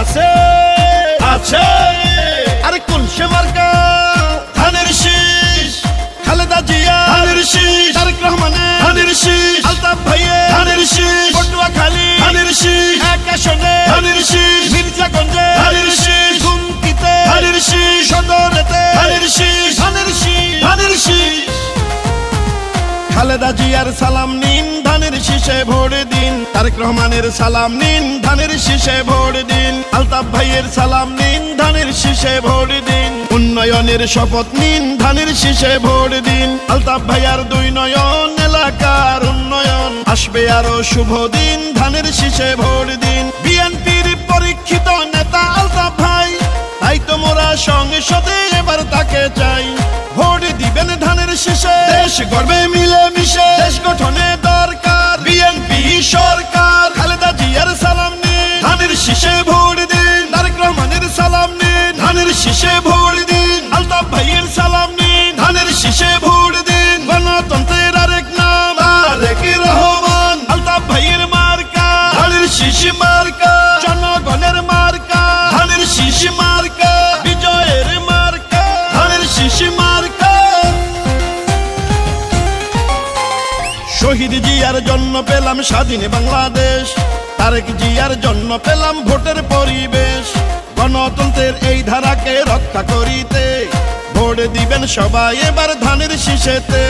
আছে আছে আরে কোন সে মার্কা ধানের শীষ খালেদা জিয়া ধানের শীষ তারেক রহমানের ধানের শীষ আলতাফ ভাইয়ের ধানের শীষ পটুয়াখালী ধানের শীষ এক আসনে ধানের শীষ মির্জাগঞ্জে ধানের শীষ গুমতিতে ধানের শীষ সদরেতে ধানের শীষ ধানের শীষ ধানের শীষ খালেদা জিয়ার সালাম নিন ধানের শীষে ভোট দিন তারেক রহমানের সালাম নিন ধানের শীষে ভোট দিন আলতাফ ভাইয়ের সালাম নিন ধানের শীষে ভোট দিন উন্নয়নের শপথ নিন ধানের শীষে ভোট দিন আলতাফ ভাইয়ার দুই নয়ন এলাকার উন্নয়ন আসবে আরো শুভ দিন ধানের শীষে ভোট দিন বিএনপির পরীক্ষিত নেতা আলতাফ ভাই তাই তো মোরা সংসদে এবার তাকে চাই ভোট দিবেন ধানের শীষে দেশ গর্বে মিলে মিশে দেশ গঠনে দরকার বিএনপি সরকার খালেদা জিয়ার সালাম নিন ধানের শীষে ভোট দিন তারেক রহমানের সালাম নিন ধানের শীষে ভোট দিন আলতাফ ভাইয়ের সালাম নিন ধানের শীষে ভোট দিন গণতন্ত্রের আরেক নাম তারেক রহমান আলতাফ ভাইয়ের মার্কা ধানের শীষ মার্কা জনগণের মার্কা ধানের শীষ মার্কা বিজয়ের মার্কা ধানের শীষ মার্কা শহীদ জিয়ার জন্য পেলাম স্বাধীন বাংলাদেশ তারেক জিয়ার জন্য পেলাম ভোটের পরিবেশ গণতন্ত্রের এই ধারাকে রক্ষা করিতে ভোট দিবেন সবাই এবার ধানের শীষেতে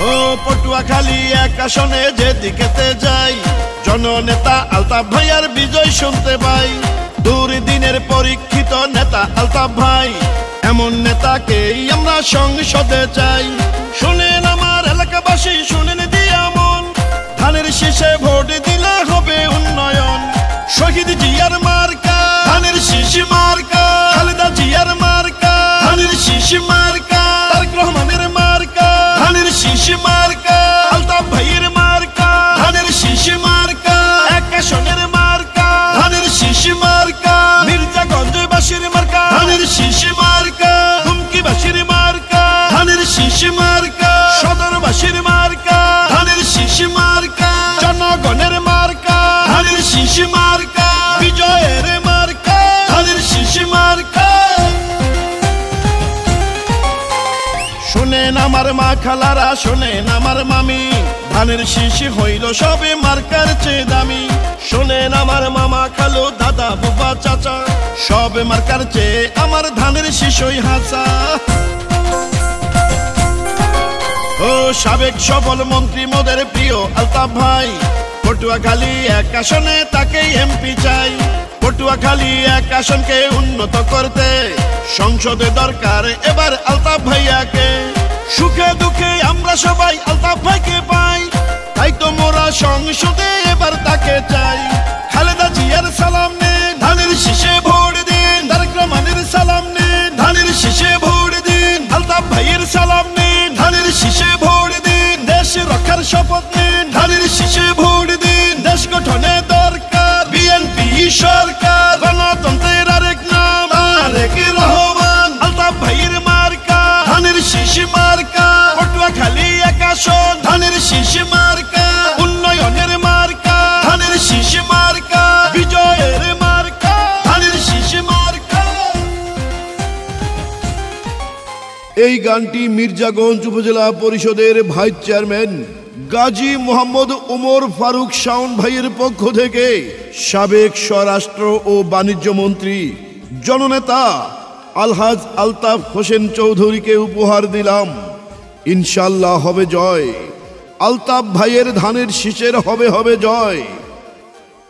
ও পটুয়াখালী এক আসনে যেদিকেতে যাই জননেতা আলতাফ ভাইয়ার বিজয় শুনতে পাই দুর্দিনের পরীক্ষিত নেতা আলতাফ ভাই এমন নেতাকেই আমরা সংসদে চাই শুনেন আমার এলাকাবাসী শুনেন দিয়া মন ধানের শীষে ভোট দিলে হবে উন্নয়ন শহীদ জিয়ার মার্কা ধানের শীষ মার্কা খালেদা জিয়ার মার্কা ধানের শীষ মার্কা তারেক রহমানের মার্কা ধানের শীষ মার্কা আলতাফ ভাইয়ের মার্কা ধানের শীষ মার্কা এক আসনের মার্কা ধানের শীষ মার্কা মির্জাগঞ্জবাসীর মার্কা ধানের শীষ মার্কা হুমকিবাসীর মার্কা ধানের শীষ মার্কা সদরবাসীর মার্কা ধানের শীষ মার্কা জনগণের মার্কা ধানের শীষ মার্কা বিজয়ের মার্কা ধানের শীষ মার্কা শোনেন আমার মা খালারা শোনেন আমার মামি ধানের শীষ হইল সবে মার্কার চেয়ে দামি শোনেন আমার মামা খালু দাদা বুবা চাচা সবে মার্কার চেয়ে আমার ধানের শীষই হাসা ও সাবেক সফল মন্ত্রী মোদের প্রিয় আলতাফ ভাই পটুয়াখালী এক আসনে তাকেই এমপি চাই পটুয়াখালী এক আসনকে উন্নত করতে সংসদে দরকার এবার আলতাফ ভাইয়াকে সুখে দুঃখে আমরা সবাই আলতাফ ভাইকে পাই তাই তো মোরা সংসদে এবার তাকে চাই খালেদা জিয়ার সালাম নিন ধানের শীষে ভোট দিন তারেক রহমানের সালাম নিন ধানের শীষে ভোট দিন আলতাফ ভাইয়ের সালাম নিন ধানের শীষে ভোট দিন দেশ রক্ষার শপথ নিন ধানের শীষে ভোট দিন দেশ গঠনে দরকার বিএনপি সরকার গণতন্ত্রের আরেক নাম তারেক রহমান আলতাফ ভাইয়ের মার্কা ধানের শীষ মার্কা পটুয়াখালী এক আসন ধানের শীষ মার্কা উন্নয়নের মার্কা ধানের শীষ মার্কা বিজয়ের মার্কা ধানের শীষ মার্কা। এই গানটি মির্জাগঞ্জ উপজেলা পরিষদের ভাইস চেয়ারম্যান গাজী মোহাম্মদ ওমর ফারুক শাওন ভাইয়ের পক্ষ থেকে সাবেক স্বরাষ্ট্র ও বাণিজ্য মন্ত্রী জননেতা আলহাজ আলতাফ হোসেন চৌধুরীকে উপহার দিলাম। ইনশাল্লাহ হবে জয়, আলতাফ ভাইয়ের ধানের শীষের হবে জয়।